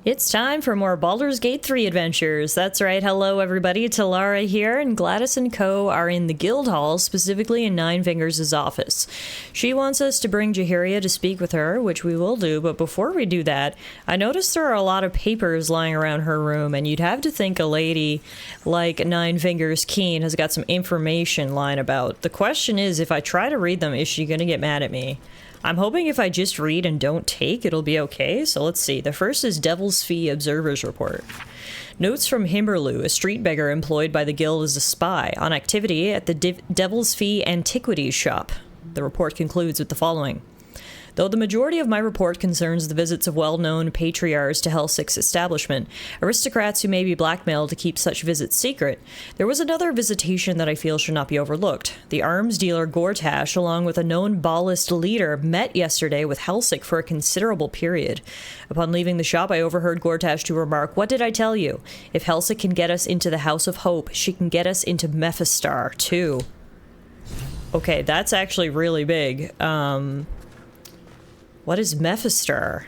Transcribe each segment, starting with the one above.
It's time for more Baldur's Gate 3 adventures. That's right, hello everybody, Tallara here, and Gladys and co are in the guild hall, specifically in Nine Fingers' office. She wants us to bring Jahiria to speak with her, which we will do, but before we do that, I noticed there are a lot of papers lying around her room, and you'd have to think a lady like Nine Fingers Keen has got some information lying about. The question is, if I try to read them, is she gonna get mad at me? I'm hoping if I just read and don't take, it'll be okay, so let's see. The first is Devil's Fee Observer's Report. Notes from Himberloo, a street beggar employed by the guild as a spy, on activity at the Devil's Fee Antiquities Shop. The report concludes with the following. Though the majority of my report concerns the visits of well-known patriarchs to Helsic's establishment, aristocrats who may be blackmailed to keep such visits secret, there was another visitation that I feel should not be overlooked. The arms dealer Gortash, along with a known Ballist leader, met yesterday with Helsic for a considerable period. Upon leaving the shop, I overheard Gortash to remark, "What did I tell you? If Helsic can get us into the House of Hope, she can get us into Mephistar, too." Okay, that's actually really big. What is Mephistar?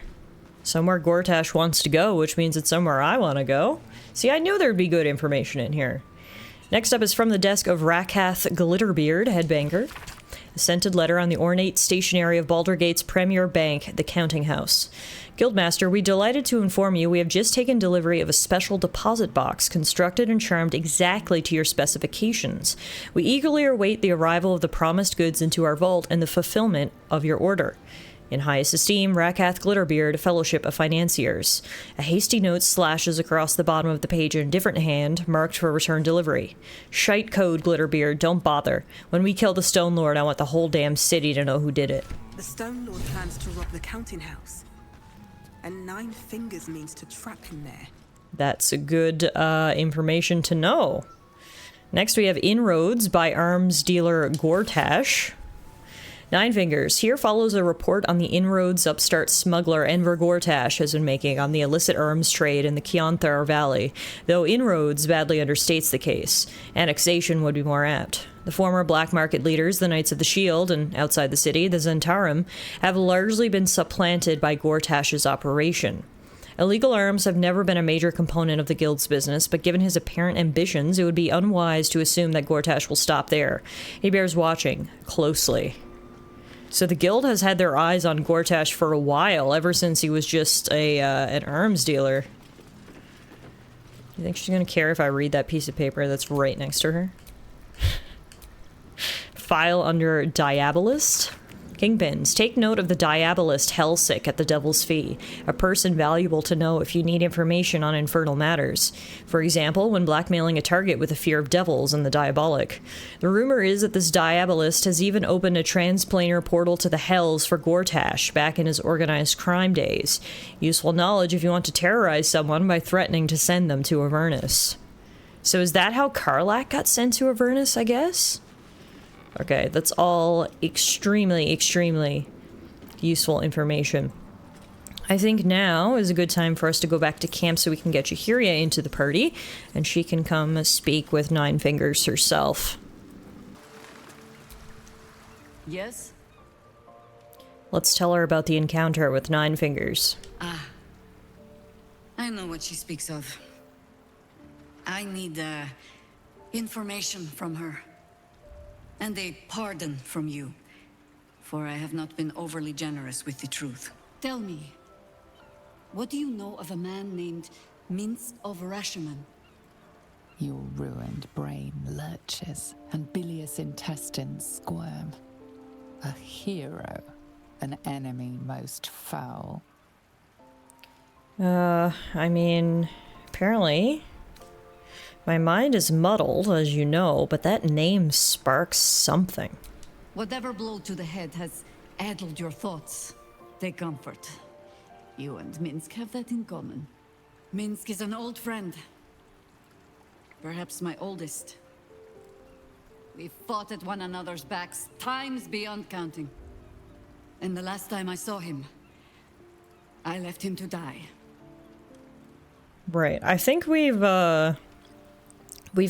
Somewhere Gortash wants to go, which means it's somewhere I want to go. See, I knew there'd be good information in here. Next up is from the desk of Rakath Glitterbeard, headbanker. A scented letter on the ornate stationery of Baldur Gate's premier bank, the Counting House. Guildmaster, we're delighted to inform you we have just taken delivery of a special deposit box constructed and charmed exactly to your specifications. We eagerly await the arrival of the promised goods into our vault and the fulfillment of your order. In highest esteem, Rakath Glitterbeard, Fellowship of Financiers. A hasty note slashes across the bottom of the page in a different hand, marked for return delivery. Shite code, Glitterbeard, don't bother. When we kill the Stone Lord, I want the whole damn city to know who did it. The Stone Lord plans to rob the counting house. And Nine Fingers means to trap him there. That's a good information to know. Next we have Inroads by arms dealer Gortash. Nine Fingers. Here follows a report on the inroads upstart smuggler Enver Gortash has been making on the illicit arms trade in the Kionthar Valley, though Inroads badly understates the case. Annexation would be more apt. The former black market leaders, the Knights of the Shield, and outside the city, the Zentarum, have largely been supplanted by Gortash's operation. Illegal arms have never been a major component of the guild's business, but given his apparent ambitions, it would be unwise to assume that Gortash will stop there. He bears watching closely. So the guild has had their eyes on Gortash for a while, ever since he was just an arms dealer. You think she's gonna care if I read that piece of paper that's right next to her? File under Diabolist. Kingpins, take note of the Diabolist Helsic at the Devil's Fee, a person valuable to know if you need information on infernal matters. For example, when blackmailing a target with a fear of devils and the diabolic. The rumor is that this Diabolist has even opened a transplanar portal to the Hells for Gortash back in his organized crime days. Useful knowledge if you want to terrorize someone by threatening to send them to Avernus. So is that how Karlach got sent to Avernus, I guess? Okay, that's all extremely, extremely useful information. I think now is a good time for us to go back to camp so we can get Jahiria into the party, and she can come speak with Nine Fingers herself. Yes? Let's tell her about the encounter with Nine Fingers. Ah. I know what she speaks of. I need, information from her. And a pardon from you, for I have not been overly generous with the truth. Tell me, what do you know of a man named Minsk of Rashiman? Your ruined brain lurches, and bilious intestines squirm. A hero, an enemy most foul. I mean, apparently... My mind is muddled, as you know, but that name sparks something. Whatever blow to the head has addled your thoughts. Take comfort. You and Minsk have that in common. Minsk is an old friend. Perhaps my oldest. We fought at one another's backs, times beyond counting. And the last time I saw him, I left him to die. Right. I think we've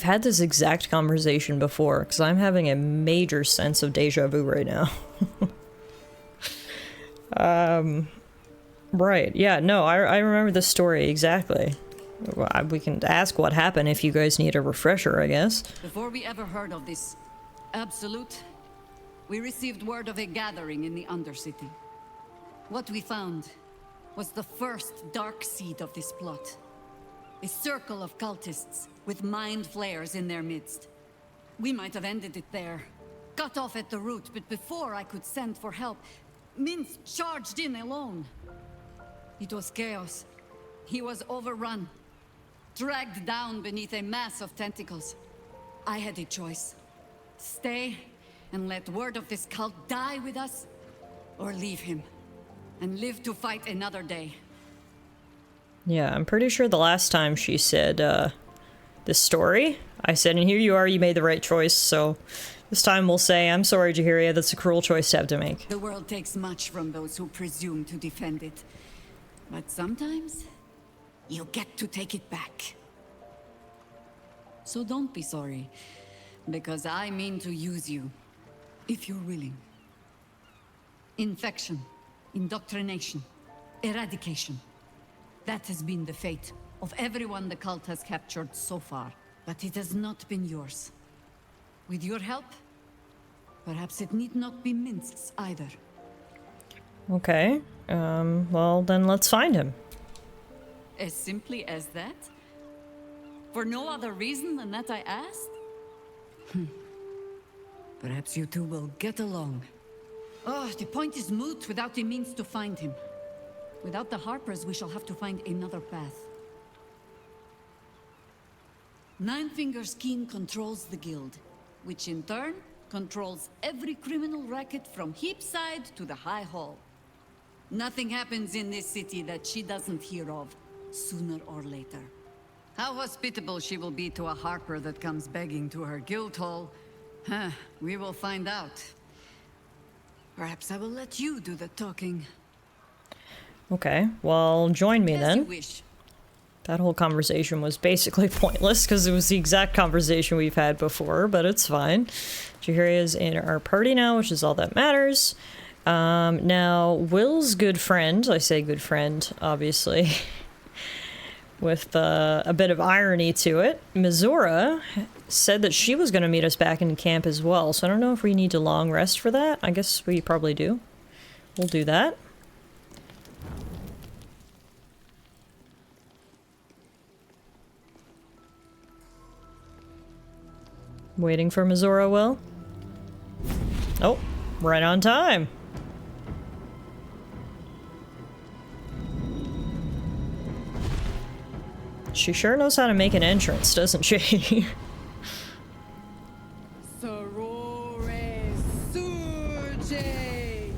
had this exact conversation before, because I'm having a major sense of deja vu right now. Right, yeah, no, I remember the story exactly. We can ask what happened if you guys need a refresher, I guess. Before we ever heard of this Absolute, we received word of a gathering in the Undercity. What we found was the first dark seed of this plot. A circle of cultists with mind flayers in their midst. We might have ended it there, cut off at the root, but before I could send for help, Minth charged in alone. It was chaos. He was overrun, dragged down beneath a mass of tentacles. I had a choice. Stay and let word of this cult die with us, or leave him and live to fight another day. Yeah, I'm pretty sure the last time she said, this story, I said, and here you are, you made the right choice, so this time we'll say, I'm sorry, Jahiria, that's a cruel choice to have to make. The world takes much from those who presume to defend it. But sometimes, you get to take it back. So don't be sorry, because I mean to use you, if you're willing. Infection, indoctrination, eradication. That has been the fate of everyone the cult has captured so far. But it has not been yours. With your help, perhaps it need not be Minth's either. Okay, well then let's find him. As simply as that? For no other reason than that I asked? Perhaps you two will get along. Oh, the point is moot without the means to find him. Without the Harpers, we shall have to find another path. Nine Fingers Keen controls the guild, which in turn controls every criminal racket from Heapside to the High Hall. Nothing happens in this city that she doesn't hear of, sooner or later. How hospitable she will be to a Harper that comes begging to her guild hall, we will find out. Perhaps I will let you do the talking. Okay, well, join me As then. you wish. That whole conversation was basically pointless because it was the exact conversation we've had before, but it's fine. Jahiria's in our party now, which is all that matters. Now, Will's good friend, I say good friend, obviously, with a bit of irony to it, Mizora said that she was going to meet us back in camp as well, so I don't know if we need to long rest for that. I guess we probably do. We'll do that. Waiting for Mizora, Will? Oh, right on time. She sure knows how to make an entrance, doesn't she? Sorore suje,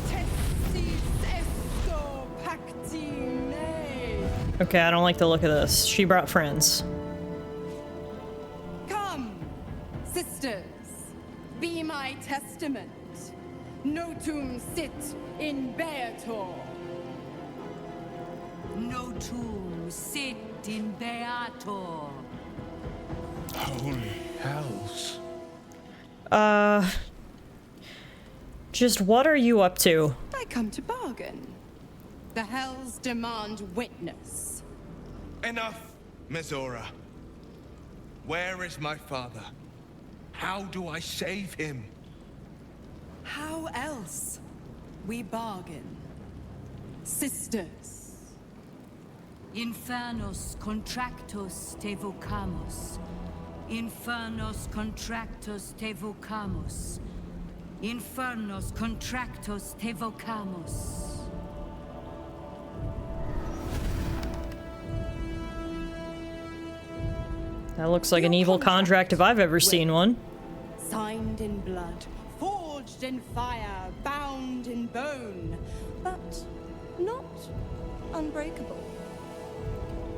testis esto pactine. Okay, I don't like the look of this. She brought friends. Come, sisters, be my testament. Notum sit in Beator. Notum sit in Beator. Holy hells. Just what are you up to? I come to bargain. The hells demand witness. Enough, Mizora. Where is my father? How do I save him? How else? We bargain. Sisters. Infernos contractos te vocamus. Infernos contractos te vocamus. Infernos contractos te vocamus. That looks like an evil contract if I've ever seen one. Signed in blood, forged in fire, bound in bone, but not unbreakable.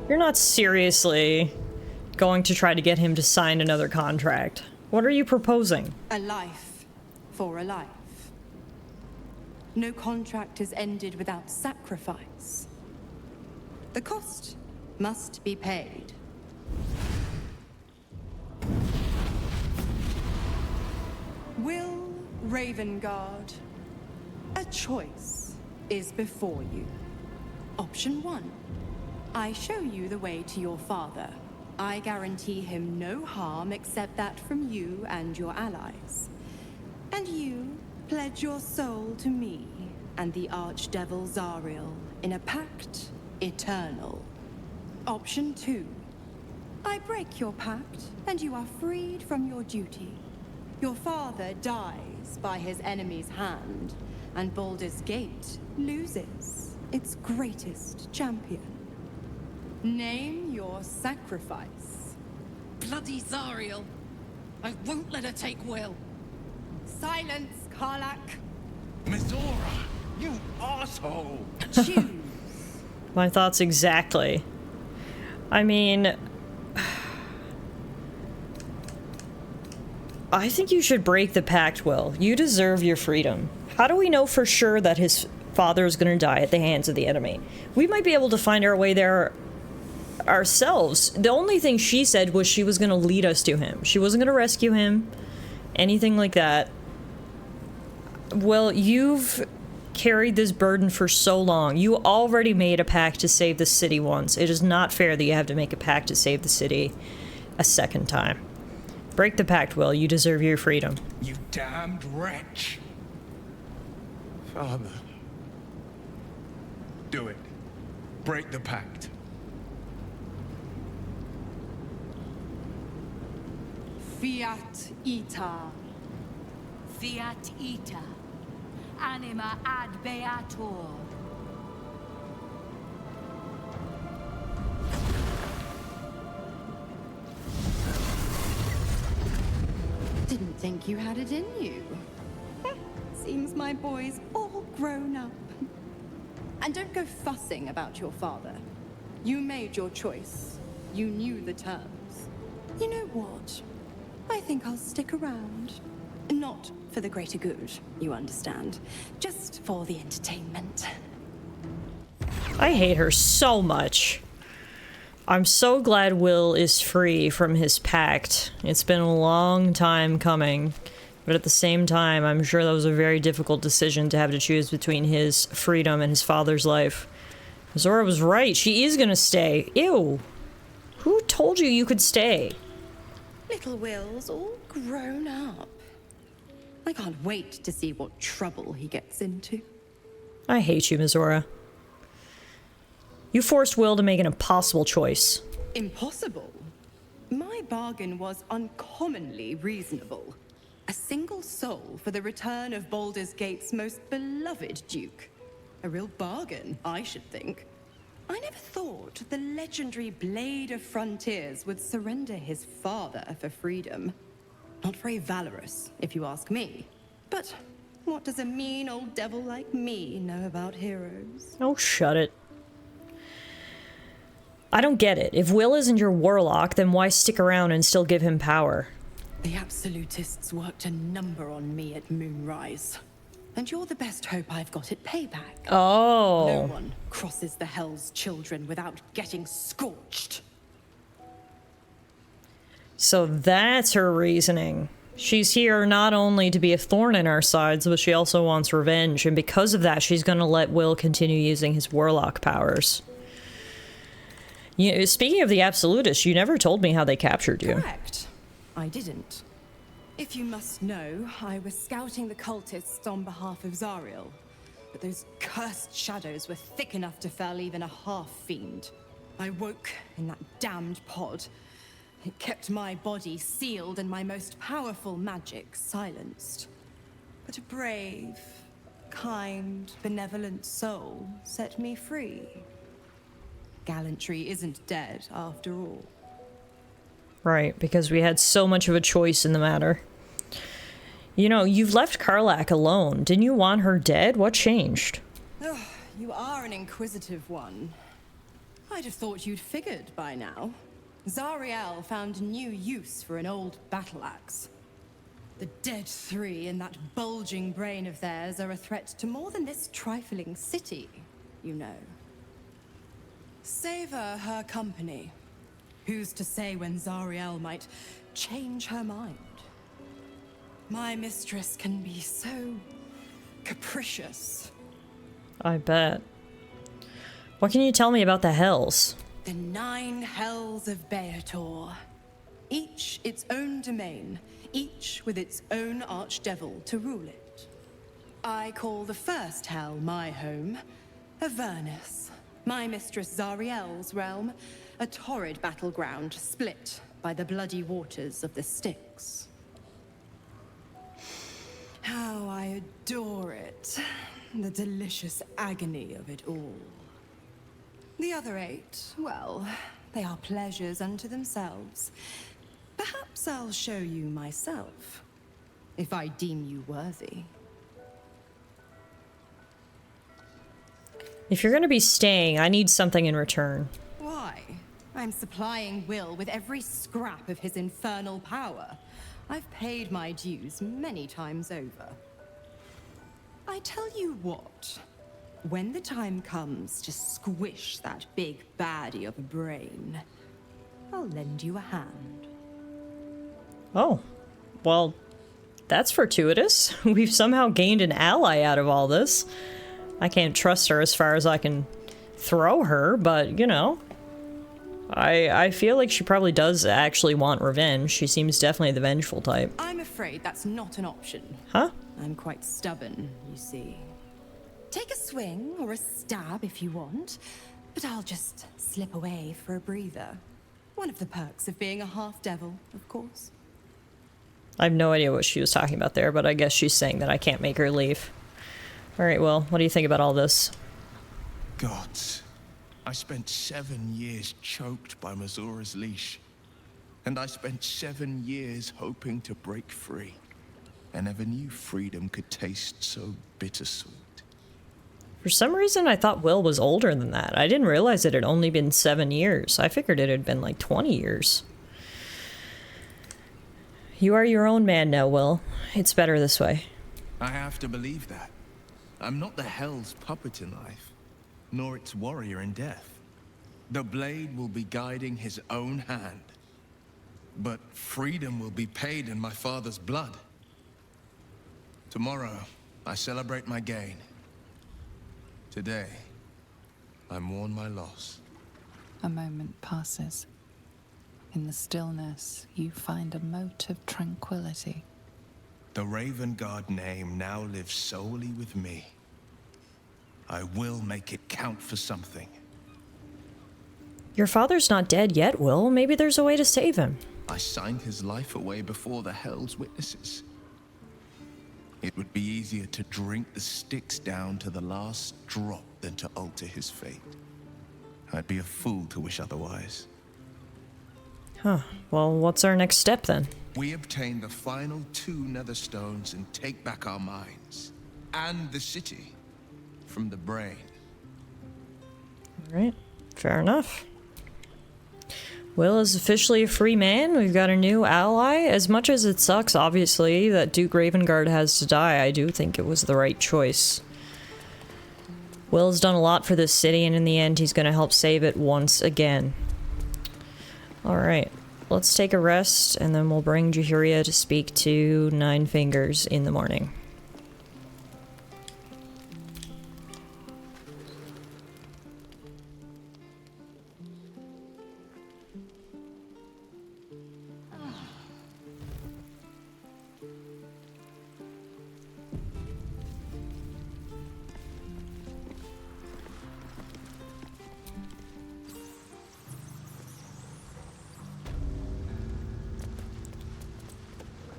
You're not seriously going to try to get him to sign another contract. What are you proposing? A life for a life. No contract is ended without sacrifice. The cost must be paid. Will Ravengard, a choice is before you. Option 1. I show you the way to your father. I guarantee him no harm except that from you and your allies. And you pledge your soul to me and the archdevil Zariel in a pact eternal. Option 2. I break your pact and you are freed from your duty. Your father dies by his enemy's hand, and Baldur's Gate loses its greatest champion. Name your sacrifice. Bloody Zariel! I won't let her take Will. Silence, Karlak. Mizora, you asshole! Choose. My thoughts exactly. I mean, I think you should break the pact, Will. You deserve your freedom. How do we know for sure that his father is going to die at the hands of the enemy? We might be able to find our way there ourselves. The only thing she said was she was going to lead us to him. She wasn't going to rescue him, anything like that. Well, you've carried this burden for so long. You already made a pact to save the city once. It is not fair that you have to make a pact to save the city a second time. Break the pact, Will. You deserve your freedom. You damned wretch. Father. Do it. Break the pact. Fiat ita. Fiat ita, anima ad beator. Didn't think you had it in you. Seems my boy's all grown up. And don't go fussing about your father. You made your choice. You knew the terms. You know what? I think I'll stick around. Not for the greater good, you understand. Just for the entertainment. I hate her so much. I'm so glad Will is free from his pact. It's been a long time coming. But at the same time, I'm sure that was a very difficult decision to have to choose between his freedom and his father's life. Zora was right. She is gonna stay. Ew. Who told you could stay? Little Will's all grown up. I can't wait to see what trouble he gets into. I hate you, Mizora. You forced Will to make an impossible choice. Impossible? My bargain was uncommonly reasonable. A single soul for the return of Baldur's Gate's most beloved duke. A real bargain, I should think. I never thought the legendary Blade of Frontiers would surrender his father for freedom. Not very valorous, if you ask me. But what does a mean old devil like me know about heroes? Oh, shut it. I don't get it. If Will isn't your warlock, then why stick around and still give him power? The Absolutists worked a number on me at Moonrise. And you're the best hope I've got at payback. Oh. No one crosses the Hell's Children without getting scorched. So that's her reasoning. She's here not only to be a thorn in our sides, but she also wants revenge, and because of that, she's gonna let Will continue using his warlock powers. Speaking of the Absolutists, you never told me how they captured you. Correct. I didn't. If you must know, I was scouting the cultists on behalf of Zariel. But those cursed shadows were thick enough to fell even a half-fiend. I woke in that damned pod. It kept my body sealed and my most powerful magic silenced. But a brave, kind, benevolent soul set me free. Gallantry isn't dead after all. Right, because we had so much of a choice in the matter. You know, you've left Karlak alone. Didn't you want her dead? What changed? Ugh, you are an inquisitive one. I'd have thought you'd figured by now. Zariel found new use for an old battle axe. The dead three in that bulging brain of theirs are a threat to more than this trifling city, you know. Savor her company. Who's to say when Zariel might change her mind? My mistress can be so capricious. I bet. What can you tell me about the hells? The 9 hells of Beator. Each its own domain, each with its own archdevil to rule it. I call the first hell my home, Avernus, my mistress Zariel's realm, a torrid battleground split by the bloody waters of the Styx. How I adore it, the delicious agony of it all. The other 8, well, they are pleasures unto themselves. Perhaps I'll show you myself, if I deem you worthy. If you're gonna be staying, I need something in return. Why? I'm supplying Will with every scrap of his infernal power. I've paid my dues many times over. I tell you what, when the time comes to squish that big baddie of a brain, I'll lend you a hand. Oh, well, that's fortuitous. We've somehow gained an ally out of all this. I can't trust her as far as I can throw her, but, you know, I feel like she probably does actually want revenge. She seems definitely the vengeful type. I'm afraid that's not an option. Huh? I'm quite stubborn, you see. Take a swing or a stab if you want, but I'll just slip away for a breather. One of the perks of being a half-devil, of course. I have no idea what she was talking about there, but I guess she's saying that I can't make her leave. Alright, well, what do you think about all this? Gods, I spent 7 years choked by Mazora's leash. And I spent 7 years hoping to break free. I never knew freedom could taste so bittersweet. For some reason, I thought Will was older than that. I didn't realize it had only been 7 years. I figured it had been like 20 years. You are your own man now, Will. It's better this way. I have to believe that. I'm not the Hell's puppet in life, nor its warrior in death. The blade will be guiding his own hand. But freedom will be paid in my father's blood. Tomorrow, I celebrate my gain. Today, I mourn my loss. A moment passes. In the stillness, you find a mote of tranquility. The Raven Guard name now lives solely with me. I will make it count for something. Your father's not dead yet, Will. Maybe there's a way to save him. I signed his life away before the Hell's witnesses. It would be easier to drink the Styx down to the last drop than to alter his fate. I'd be a fool to wish otherwise. Huh. Well, what's our next step then? We obtain the final 2 netherstones and take back our minds. And the city. From the brain. Alright. Fair enough. Will is officially a free man. We've got a new ally. As much as it sucks, obviously, that Duke Ravengard has to die, I do think it was the right choice. Will's done a lot for this city, and in the end, he's going to help save it once again. Alright. Let's take a rest, and then we'll bring Jahiria to speak to Nine Fingers in the morning.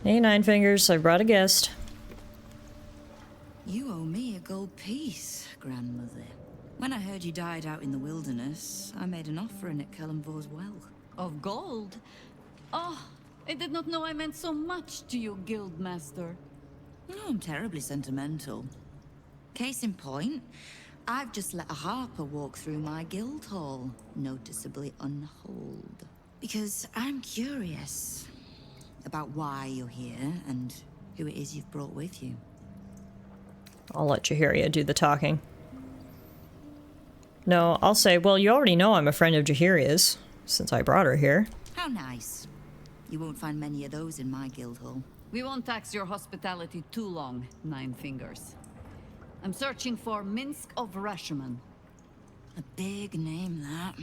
Hey, Nine Fingers, I brought a guest. You owe me a gold piece, grandmother. When I heard you died out in the wilderness, I made an offering at Kellenvor's well. Of gold? Oh, I did not know I meant so much to you, Guildmaster. No, I'm terribly sentimental. Case in point, I've just let a harper walk through my guild hall, noticeably unholed. Because I'm curious about why you're here and who it is you've brought with you. I'll let Jahiria do the talking. No, I'll say, well, you already know I'm a friend of Jahiria's, since I brought her here. How nice. You won't find many of those in my guild hall. We won't tax your hospitality too long, Nine Fingers. I'm searching for Minsk of Rashomon. A big name, that.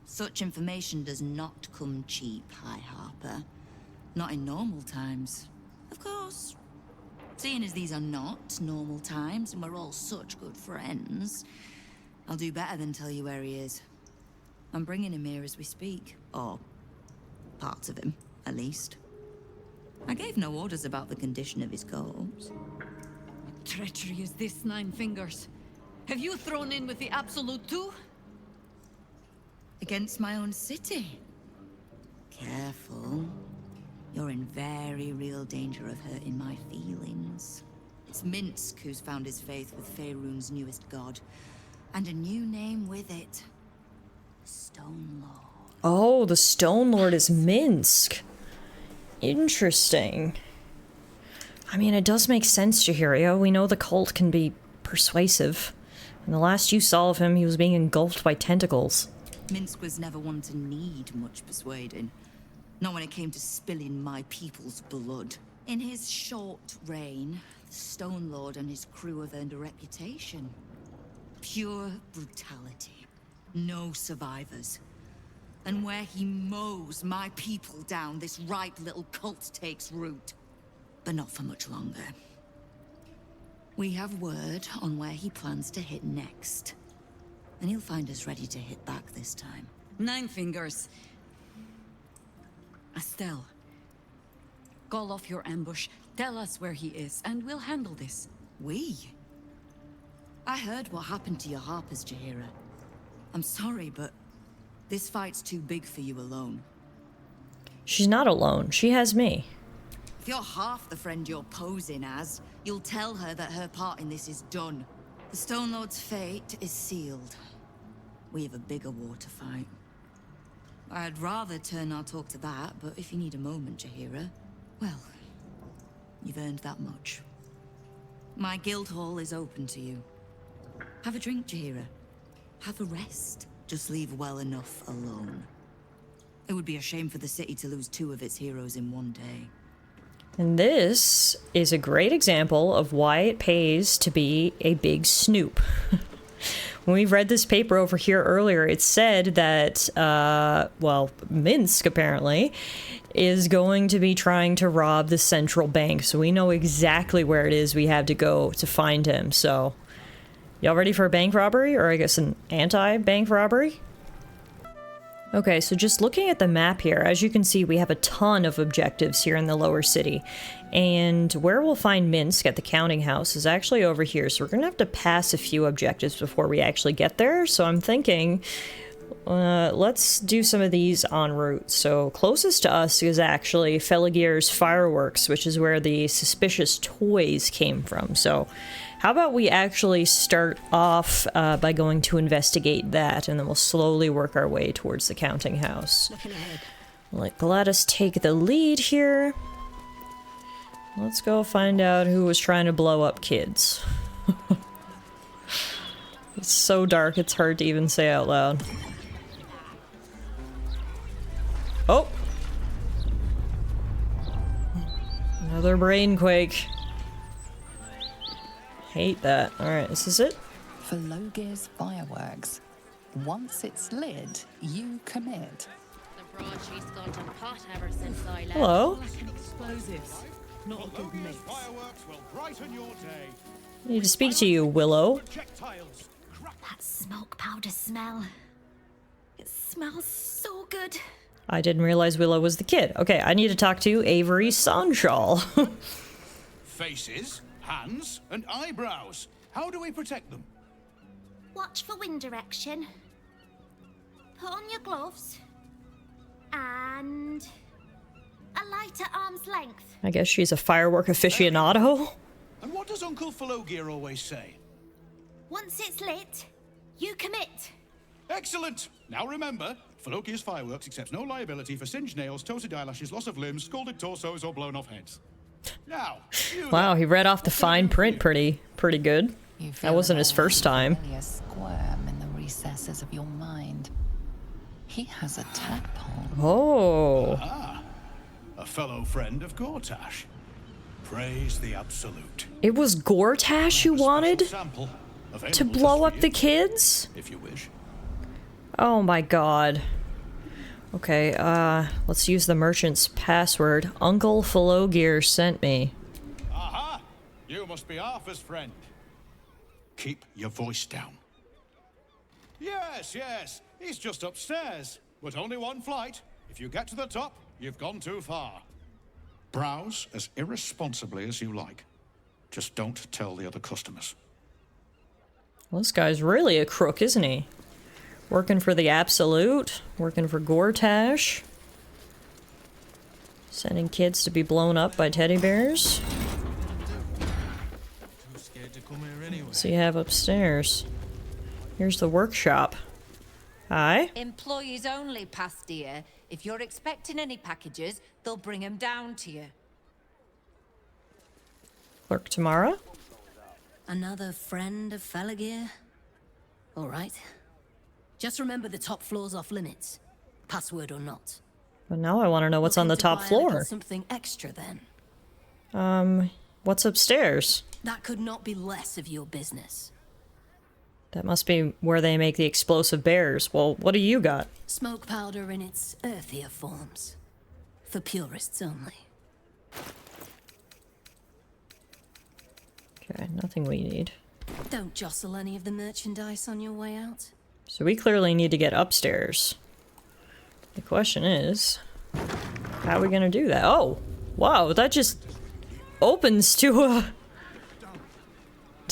Such information does not come cheap, High Harper. Not in normal times. Of course. Seeing as these are not normal times and we're all such good friends, I'll do better than tell you where he is. I'm bringing him here as we speak. Or parts of him, at least. I gave no orders about the condition of his corpse. What treachery is this, Nine Fingers? Have you thrown in with the Absolute too? Against my own city. Careful. You're in very real danger of hurting my feelings. It's Minsk who's found his faith with Faerun's newest god. And a new name with it. Stone Lord. Oh, the Stone Lord is Minsk. Interesting. I mean, it does make sense, Jahirio. We know the cult can be persuasive. And the last you saw of him, he was being engulfed by tentacles. Minsk was never one to need much persuading. Not when it came to spilling my people's blood. In his short reign, the Stone Lord and his crew have earned a reputation. Pure brutality. No survivors. And where he mows my people down, this ripe little cult takes root. But not for much longer. We have word on where he plans to hit next. And he'll find us ready to hit back this time. Nine Fingers. Estelle. Call off your ambush, tell us where he is, and we'll handle this. We? I heard what happened to your Harpers, Jaheira. I'm sorry, but this fight's too big for you alone. She's not alone. She has me. If you're half the friend you're posing as, you'll tell her that her part in this is done. The Stone Lord's fate is sealed. We have a bigger war to fight. I'd rather turn our talk to that, but if you need a moment, Jaheira, well, you've earned that much. My guild hall is open to you. Have a drink, Jaheira. Have a rest. Just leave well enough alone. It would be a shame for the city to lose 2 of its heroes in one day. And this is a great example of why it pays to be a big snoop. When we read this paper over here earlier, it said that, well, Minsk, apparently, is going to be trying to rob the central bank. So we know exactly where it is we have to go to find him. So, y'all ready for a bank robbery? Or I guess an anti-bank robbery? Okay, so just looking at the map here, as you can see, we have a ton of objectives here in the lower city. And where we'll find Minsk at the counting house is actually over here. So we're going to have to pass a few objectives before we actually get there. So I'm thinking, let's do some of these en route. So closest to us is actually Felagir's Fireworks, which is where the suspicious toys came from. So how about we actually start off by going to investigate that, and then we'll slowly work our way towards the counting house. Looking ahead. Let Gladys take the lead here. Let's go find out who was trying to blow up kids. It's so dark, it's hard to even say out loud. Oh! Another brain quake. Hate that. Alright, this is it? Felagir's Fireworks. Once it's lit, you commit. The broadsheet's gone to pot ever since I left. Hello? Explosives. Not a good mix. Fireworks will brighten your day. I need to speak to you, Willow. Projectiles. That smoke powder smell. It smells so good. I didn't realize Willow was the kid. Okay, I need to talk to Avery Sanshal. Faces, hands, and eyebrows. How do we protect them? Watch for wind direction. Put on your gloves. And a light at arm's length. I guess she's a firework aficionado. And what does Uncle Felagir always say? Once it's lit, you commit. Excellent! Now remember, Felagir's Fireworks accepts no liability for singed nails, toasted eyelashes, loss of limbs, scalded torsos, or blown off heads. Now, Wow, he read off the fine print pretty good. That wasn't his first time. A squirm in the recesses of your mind. He has a tadpole. Oh. Ah, a fellow friend of Gortash. Praise the Absolute. It was Gortash you wanted? Sample. To blow up the kids? If you wish. Oh my god. Okay, let's use the merchant's password. Uncle Philogir sent me. Aha! You must be Arthur's friend. Keep your voice down. Yes, yes, he's just upstairs, but only one flight. If you get to the top, you've gone too far. Browse as irresponsibly as you like. Just don't tell the other customers. Well, this guy's really a crook, isn't he? Working for the Absolute, working for Gortash, sending kids to be blown up by teddy bears. So you have upstairs. Here's the workshop. Hi. Employees only, past dear. If you're expecting any packages, they'll bring them down to you. Clerk Tamara. Another friend of Felagir? All right. Just remember the top floor's off limits, password or not. But now I want to know what's on the top floor. Something extra then. What's upstairs? That could not be less of your business. That must be where they make the explosive bears. Well, what do you got? Smoke powder in its earthier forms. For purists only. Okay, nothing we need. Don't jostle any of the merchandise on your way out. So we clearly need to get upstairs. The question is, how are we gonna do that? Oh, wow, that just opens to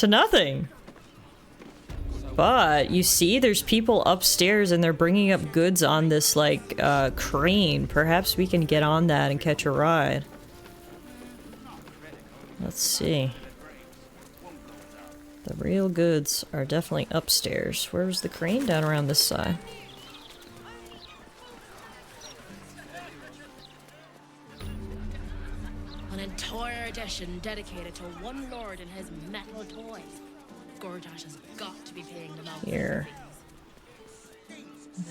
nothing. But you see, there's people upstairs and they're bringing up goods on this like crane. Perhaps we can get on that and catch a ride. Let's see. The real goods are definitely upstairs. Where's the crane? Down around this side. An entire edition dedicated to one lord and his metal toys. Gortash has got to be paying them out. Here.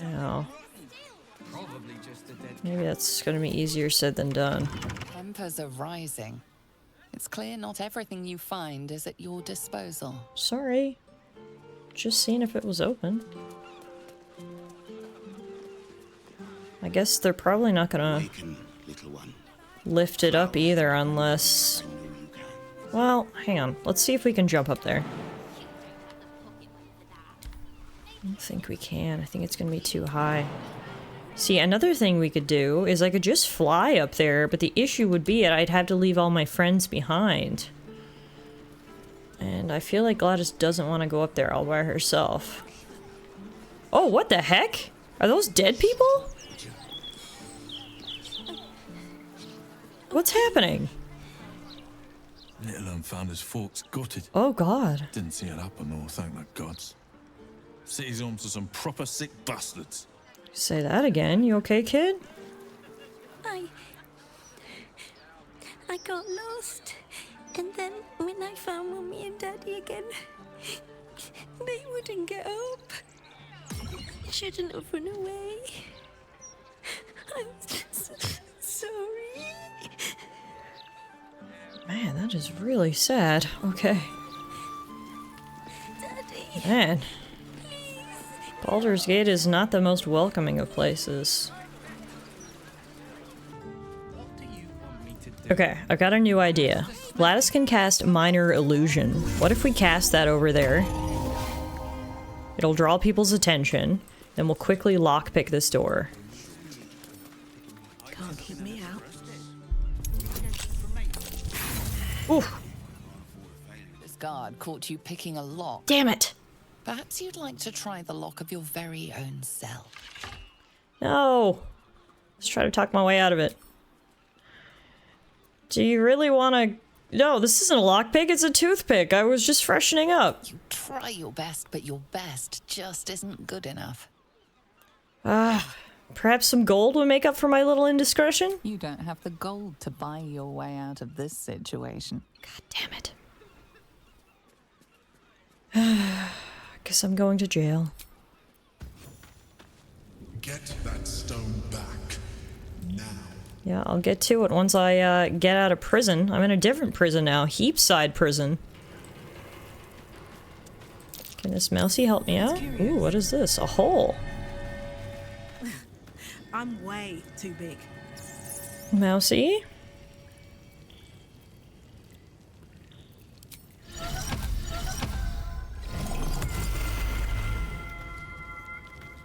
Now. Maybe that's gonna be easier said than done. Tempers are rising. It's clear not everything you find is at your disposal. Sorry. Just seeing if it was open. I guess they're probably not gonna lift it up either unless... Well, hang on. Let's see if we can jump up there. I don't think we can. I think it's gonna be too high. See, another thing we could do is I could just fly up there, but the issue would be I'd have to leave all my friends behind. And I feel like Gladys doesn't want to go up there all by herself. Oh, what the heck? Are those dead people? What's happening? Little unfounders Fork's gutted. Oh god. Didn't see it happen though, thank the gods. City's home to some proper sick bastards. Say that again. You okay, kid? I got lost. And then when I found Mummy and Daddy again, they wouldn't get up. I shouldn't have run away. I'm sorry. Man, that is really sad. Okay. Daddy. Man. Baldur's Gate is not the most welcoming of places. Okay, I've got a new idea. Gladys can cast Minor Illusion. What if we cast that over there? It'll draw people's attention, then we'll quickly lockpick this door. Can't keep me out. Oof. This guard caught you picking a lock. Damn it! Perhaps you'd like to try the lock of your very own cell. No! Let's try to talk my way out of it. Do you really want to... No, this isn't a lockpick, it's a toothpick. I was just freshening up. You try your best, but your best just isn't good enough. Perhaps some gold would make up for my little indiscretion? You don't have the gold to buy your way out of this situation. God damn it. Guess I'm going to jail. Get that stone back. Now. Yeah, I'll get to it once I get out of prison. I'm in a different prison now. Heapside prison. Can this mousey help me out? Ooh, what is this? A hole. I'm way too big. Mousey?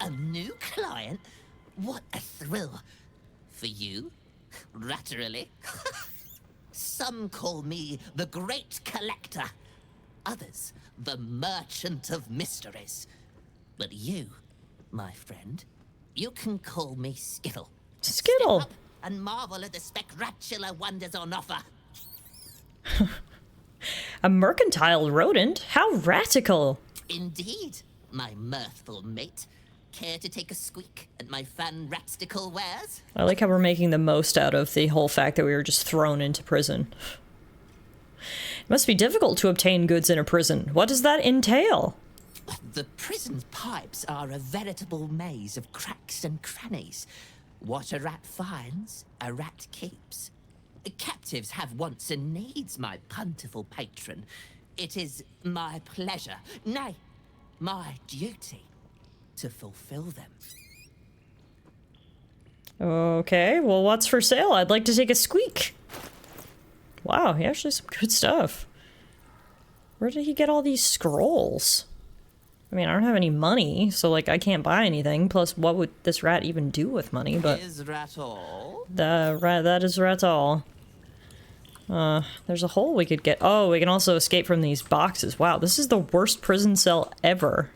A new client? What a thrill. For you? Ratterily? Some call me the Great Collector. Others, the Merchant of Mysteries. But you, my friend, you can call me Skittle. Skittle! Step up and marvel at the spectacular wonders on offer. A mercantile rodent? How radical! Indeed, my mirthful mate. Care to take a squeak at my fun ratstical wares? I like how we're making the most out of the whole fact that we were just thrown into prison. It must be difficult to obtain goods in a prison. What does that entail? The prison pipes are a veritable maze of cracks and crannies. What a rat finds, a rat keeps. Captives have wants and needs, my plentiful patron. It is my pleasure, nay, my duty, to fulfill them. Okay, well, what's for sale? I'd like to take a squeak. Wow, he actually has some good stuff. Where did he get all these scrolls? I mean, I don't have any money, so, like, I can't buy anything. Plus, what would this rat even do with money? But Is rat all? that is rat all. There's a hole we could get. Oh, we can also escape from these boxes. Wow, this is the worst prison cell ever.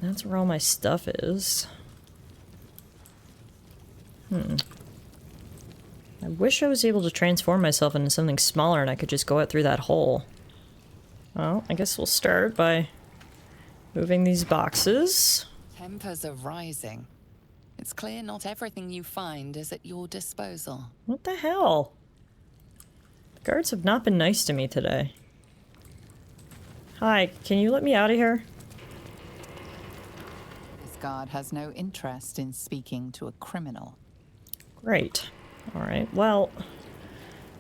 That's where all my stuff is. I wish I was able to transform myself into something smaller and I could just go out through that hole. Well, I guess we'll start by moving these boxes. Tempers are rising. It's clear not everything you find is at your disposal. What the hell? The guards have not been nice to me today. Hi, can you let me out of here? This guard has no interest in speaking to a criminal. Great. Alright, well,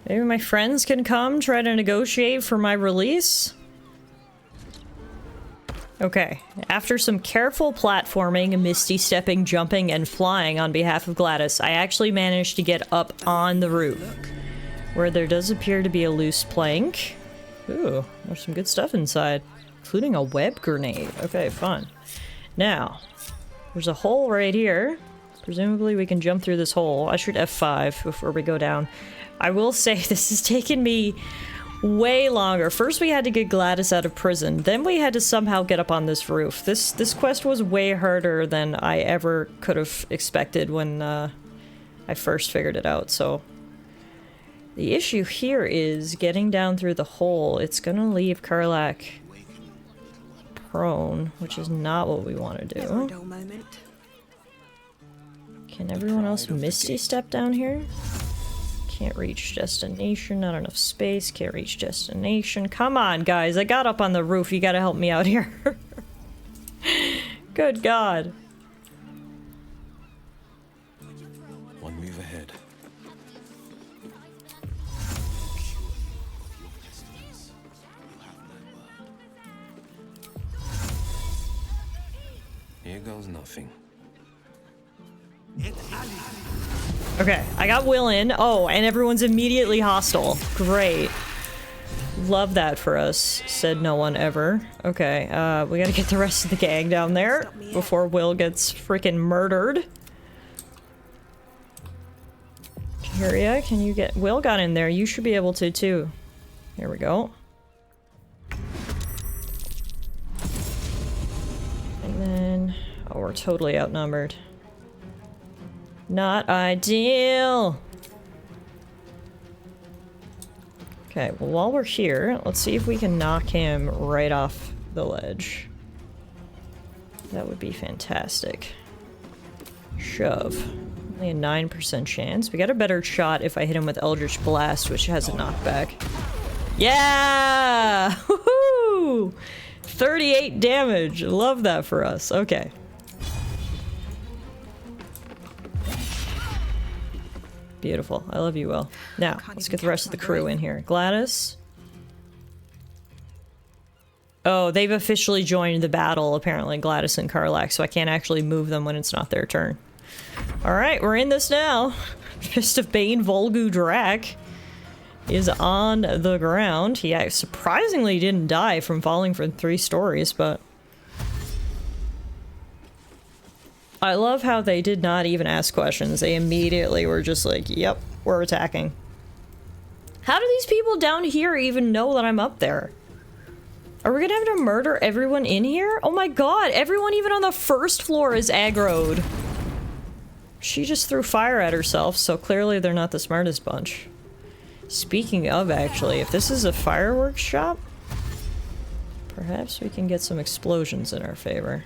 maybe my friends can come try to negotiate for my release? Okay, after some careful platforming, misty stepping, jumping, and flying on behalf of Gladys, I actually managed to get up on the roof, where there does appear to be a loose plank. Ooh, there's some good stuff inside, including a web grenade. Okay, fun. Now, there's a hole right here. Presumably we can jump through this hole. I should F5 before we go down. I will say this has taken me way longer. First we had to get Gladys out of prison, then we had to somehow get up on this roof. This quest was way harder than I ever could have expected when I first figured it out, so... The issue here is getting down through the hole. It's gonna leave Karlach prone, which is not what we want to do. Can everyone else Misty step down here? Can't reach destination, not enough space, can't reach destination. Come on, guys, I got up on the roof, you gotta help me out here. Good God. One move ahead. Here goes nothing. Okay, I got Will in. Oh, and everyone's immediately hostile. Great. Love that for us, said no one ever. Okay, we gotta get the rest of the gang down there before Will gets freaking murdered. Kyria, can you get... Will got in there. You should be able to, too. Here we go. And then... Oh, we're totally outnumbered. Not ideal! Okay, well, while we're here, let's see if we can knock him right off the ledge. That would be fantastic. Shove. Only a 9% chance. We got a better shot if I hit him with Eldritch Blast, which has a knockback. Yeah! Woohoo! 38 damage. Love that for us. Okay. Beautiful. I love you, Will. Now, let's get the rest of the crew in here. Gladys. Oh, they've officially joined the battle, apparently, Gladys and Karlach, so I can't actually move them when it's not their turn. Alright, we're in this now. Fist of Bane Volgu Drak is on the ground. He surprisingly didn't die from falling from 3 stories, but... I love how they did not even ask questions. They immediately were just like, yep, we're attacking. How do these people down here even know that I'm up there? Are we gonna have to murder everyone in here? Oh my god, everyone even on the first floor is aggroed. She just threw fire at herself, so clearly they're not the smartest bunch. Speaking of, actually, if this is a fireworks shop, perhaps we can get some explosions in our favor.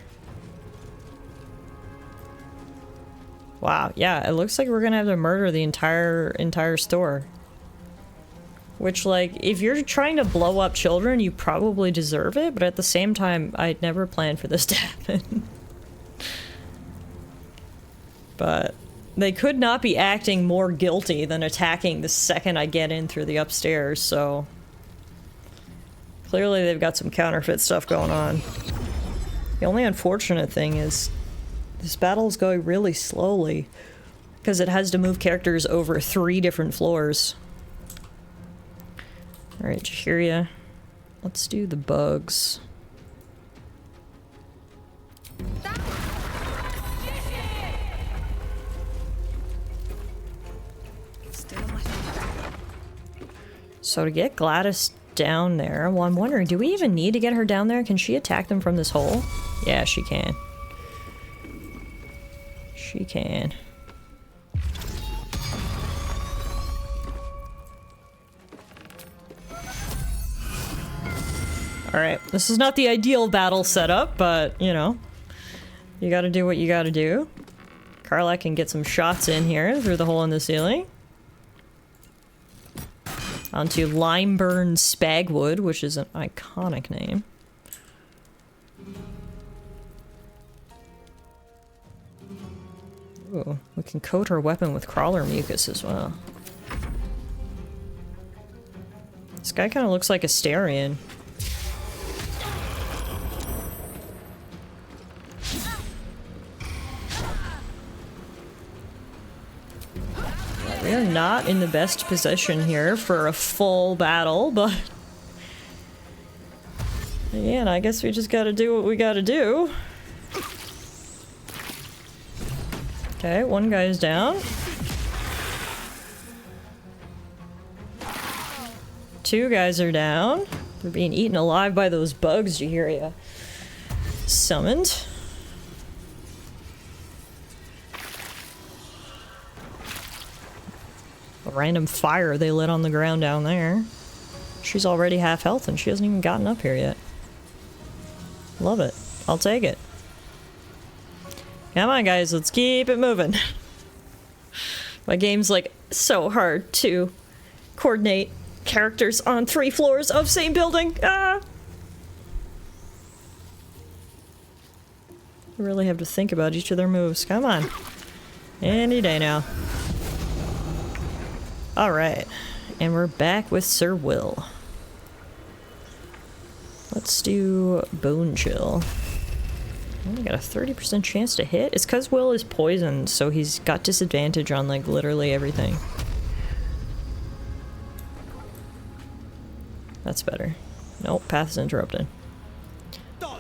Wow, yeah, it looks like we're gonna have to murder the entire store. Which, like, if you're trying to blow up children, you probably deserve it, but at the same time, I'd never planned for this to happen. But they could not be acting more guilty than attacking the second I get in through the upstairs, so... Clearly they've got some counterfeit stuff going on. The only unfortunate thing is this battle is going really slowly because it has to move characters over 3 different floors. Alright, Jaheria. Let's do the bugs. So to get Gladys down there, well, I'm wondering, do we even need to get her down there? Can she attack them from this hole? Yeah, she can. She can. Alright, this is not the ideal battle setup, but, you know, you gotta do what you gotta do. Karlach can get some shots in here through the hole in the ceiling. Onto Limeburn Spagwood, which is an iconic name. Ooh, we can coat her weapon with crawler mucus as well. This guy kind of looks like a Astarion. We are not in the best position here for a full battle, but... Again, I guess we just gotta do what we gotta do. Okay, one guy's down. 2 guys are down. They're being eaten alive by those bugs, Jaheria summoned. A random fire they lit on the ground down there. She's already half health and she hasn't even gotten up here yet. Love it. I'll take it. Come on, guys, let's keep it moving. My game's like so hard to coordinate characters on 3 floors of same building. Ah! I really have to think about each of their moves. Come on. Any day now. Alright. And we're back with Sir Will. Let's do Bone Chill. We got a 30% chance to hit. It's because Will is poisoned, so he's got disadvantage on, like, literally everything. That's better. Nope, path's interrupted.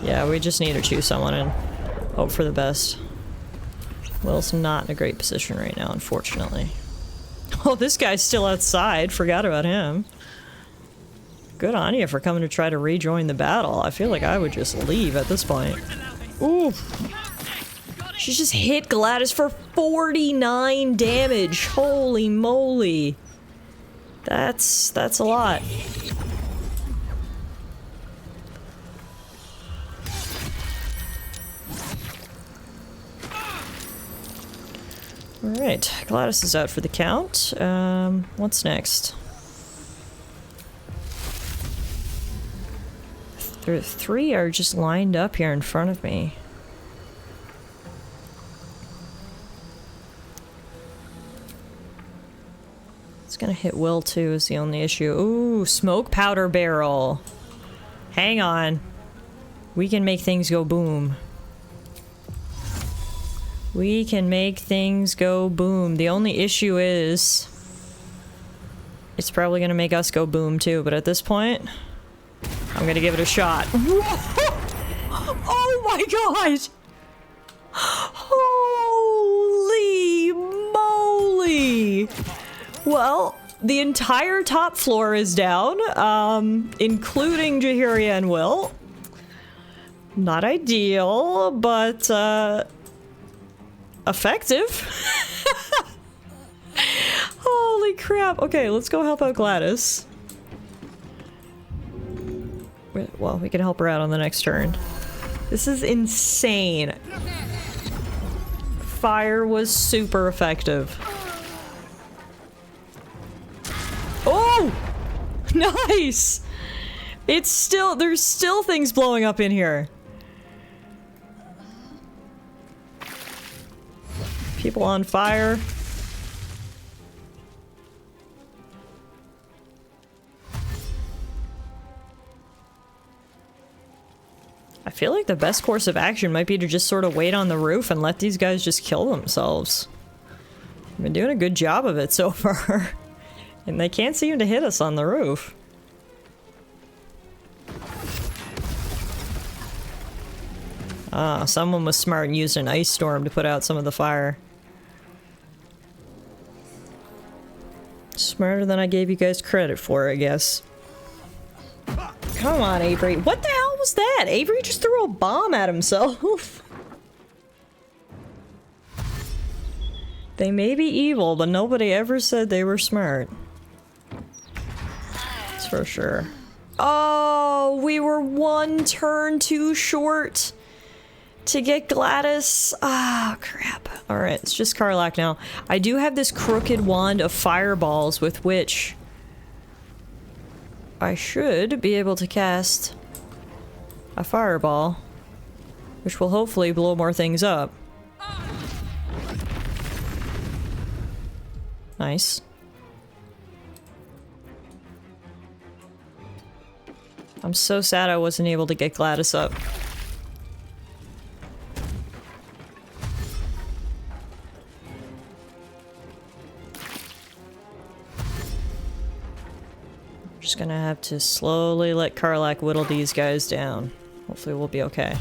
Yeah, we just need to choose someone and hope for the best. Will's not in a great position right now, unfortunately. Oh, this guy's still outside. Forgot about him. Good on you for coming to try to rejoin the battle. I feel like I would just leave at this point. Ooh. She just hit Gladys for 49 damage. Holy moly. That's a lot. Alright, Gladys is out for the count. What's next? There 3 are just lined up here in front of me. It's gonna hit Will too is the only issue. Ooh, smoke powder barrel. Hang on. We can make things go boom. We can make things go boom. The only issue is it's probably gonna make us go boom too, but at this point, I'm gonna give it a shot. Oh my god! Holy moly! Well, the entire top floor is down, including Jahiria and Will. Not ideal, but, effective. Holy crap. Okay, let's go help out Gladys. Well, we can help her out on the next turn. This is insane. Fire was super effective. Oh! Nice! It's still- there's still things blowing up in here. People on fire. I feel like the best course of action might be to just sort of wait on the roof and let these guys just kill themselves. I've been doing a good job of it so far. And they can't seem to hit us on the roof. Ah, someone was smart and used an ice storm to put out some of the fire. Smarter than I gave you guys credit for, I guess. Come on, Avery. What the hell was that? Avery just threw a bomb at himself. They may be evil, but nobody ever said they were smart. That's for sure. Oh, we were one turn too short to get Gladys. Ah, crap. Alright, it's just Karlach now. I do have this crooked wand of fireballs with which I should be able to cast a fireball, which will hopefully blow more things up. Nice. I'm so sad I wasn't able to get Gladys up. Just gonna have to slowly let Karlach whittle these guys down. Hopefully we'll be okay.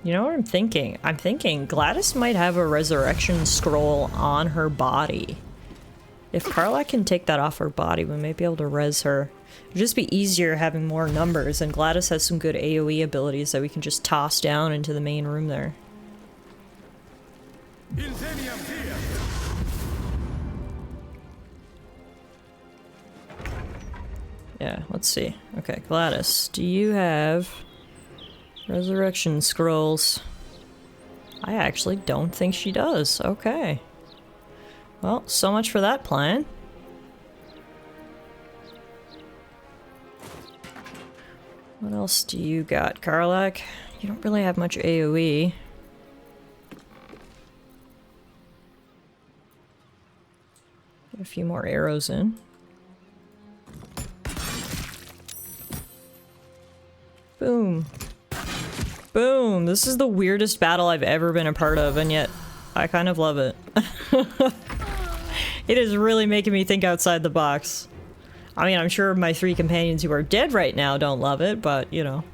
You know what I'm thinking? I'm thinking Gladys might have a resurrection scroll on her body. If Karlach can take that off her body, we may be able to res her. It'd just be easier having more numbers, and Gladys has some good AoE abilities that we can just toss down into the main room there. Yeah, let's see. Okay, Gladys, do you have resurrection scrolls? I actually don't think she does. Okay. Well, so much for that plan. What else do you got, Karlach? You don't really have much AoE. Get a few more arrows in. Boom. Boom! This is the weirdest battle I've ever been a part of, and yet I kind of love it. It is really making me think outside the box. I mean, I'm sure my 3 companions who are dead right now don't love it, but, you know.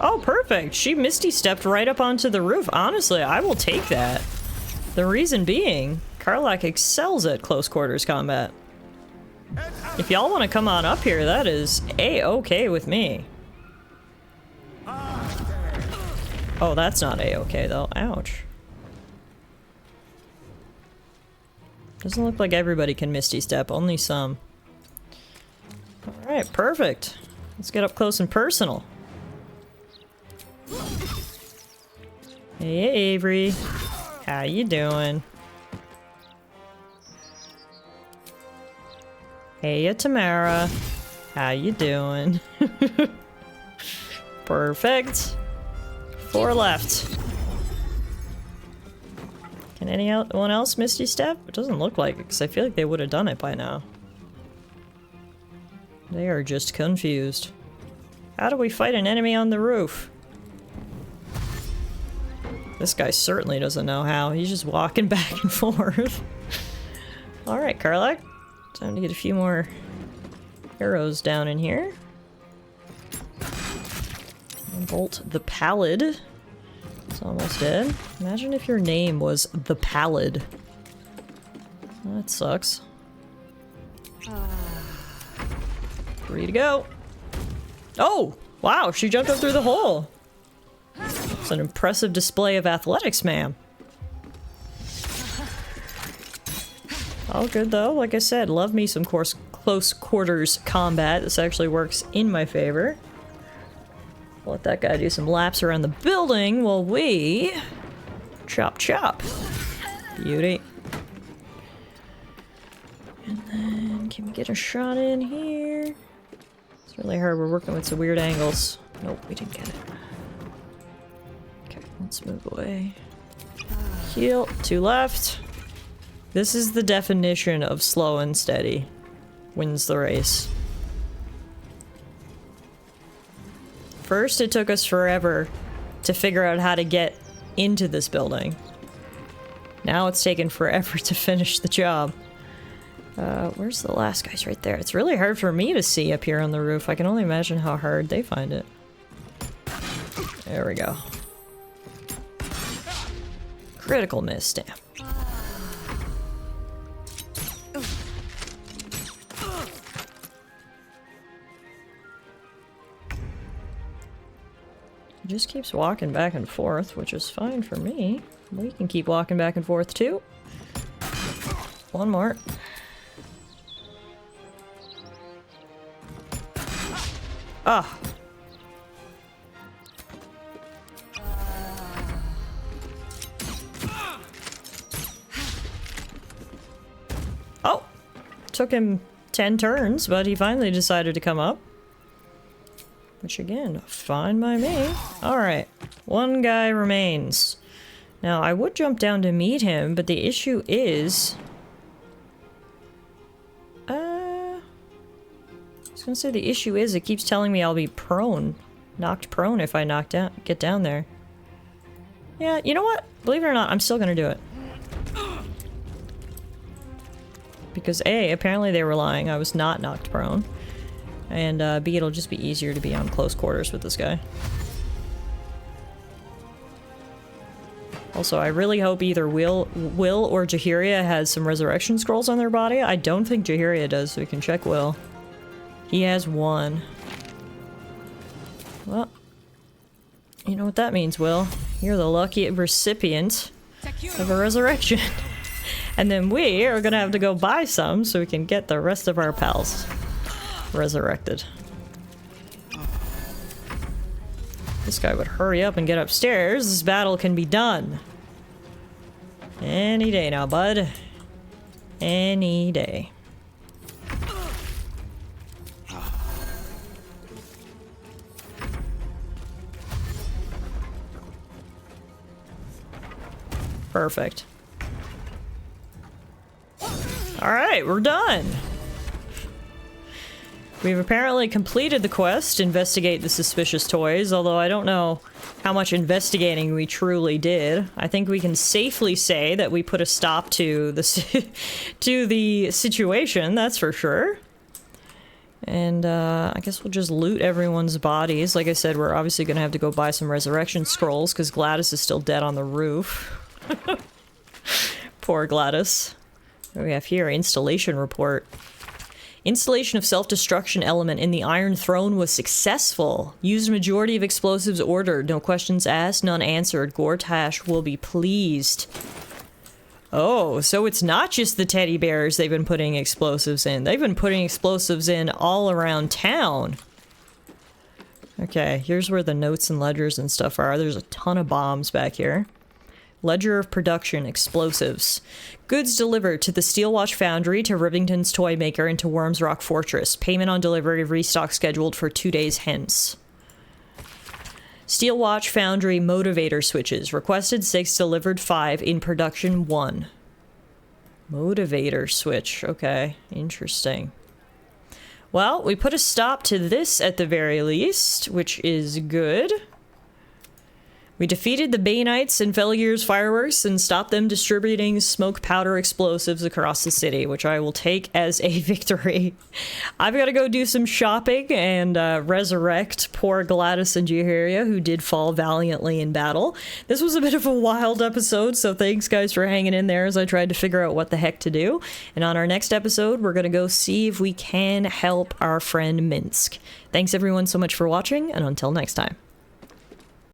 Oh, perfect. She Misty stepped right up onto the roof. Honestly, I will take that. The reason being, Karlach excels at close quarters combat. If y'all want to come on up here, that is A-okay with me. Oh, that's not A-okay though. Ouch. Doesn't look like everybody can Misty Step, only some. Alright, perfect. Let's get up close and personal. Hey, Avery. How you doing? Hey, Tamara. How you doing? Perfect. 4 left. Can anyone else Misty Step? It doesn't look like it, because I feel like they would have done it by now. They are just confused. How do we fight an enemy on the roof? This guy certainly doesn't know how. He's just walking back and forth. Alright, Karlak. Time to get a few more arrows down in here. Bolt the Pallid. It's almost dead. Imagine if your name was the Pallid. That sucks. 3 to go. Oh! Wow, she jumped up through the hole! It's an impressive display of athletics, ma'am. All good though, like I said, love me some close quarters combat. This actually works in my favor. Let that guy do some laps around the building while we chop chop. Beauty. And then can we get a shot in here? It's really hard, we're working with some weird angles. Nope, we didn't get it. Okay, let's move away. Heal, 2 left. This is the definition of slow and steady. Wins the race. First, it took us forever to figure out how to get into this building. Now it's taken forever to finish the job. Where's the last guy's right there? It's really hard for me to see up here on the roof. I can only imagine how hard they find it. There we go. Critical miss, damn. He just keeps walking back and forth, which is fine for me. We can keep walking back and forth too. 1 more. Ah. Oh! Took him 10 turns, but he finally decided to come up. Which again, fine by me. Alright, 1 guy remains. Now, I would jump down to meet him, but the issue is... I was gonna say the issue is it keeps telling me I'll be prone. Knocked prone if I get down there. Yeah, you know what? Believe it or not, I'm still gonna do it. Because A, apparently they were lying, I was not knocked prone. And B, it'll just be easier to be on close quarters with this guy. Also, I really hope either Will or Jahiria has some resurrection scrolls on their body. I don't think Jahiria does, so we can check Will. He has 1. Well, you know what that means, Will. You're the lucky recipient of a resurrection. And then we are gonna have to go buy some so we can get the rest of our pals resurrected. This guy would hurry up and get upstairs. This battle can be done. Any day now, bud. Any day. Perfect. Alright, we're done. We've apparently completed the quest, investigate the suspicious toys, although I don't know how much investigating we truly did. I think we can safely say that we put a stop to the situation, that's for sure. And I guess we'll just loot everyone's bodies. Like I said, we're obviously gonna have to go buy some resurrection scrolls because Gladys is still dead on the roof. Poor Gladys. What do we have here? Installation report. Installation of self-destruction element in the Iron Throne was successful. Used majority of explosives ordered. No questions asked, none answered. Gortash will be pleased. Oh, so it's not just the teddy bears they've been putting explosives in. They've been putting explosives in all around town. Okay, here's where the notes and ledgers and stuff are. There's a ton of bombs back here. Ledger of production, explosives. Goods delivered to the Steelwatch Foundry, to Rivington's Toy Maker, and to Worms Rock Fortress. Payment on delivery, restock scheduled for 2 days hence. Steelwatch Foundry motivator switches. Requested 6, delivered 5, in production 1. Motivator switch. Okay, interesting. Well, we put a stop to this at the very least, which is good. We defeated the Baneites and Felagir's fireworks and stopped them distributing smoke powder explosives across the city, which I will take as a victory. I've got to go do some shopping and resurrect poor Gladys and Jaehaerys, who did fall valiantly in battle. This was a bit of a wild episode, so thanks guys for hanging in there as I tried to figure out what the heck to do. And on our next episode, we're going to go see if we can help our friend Minsk. Thanks everyone so much for watching, and until next time.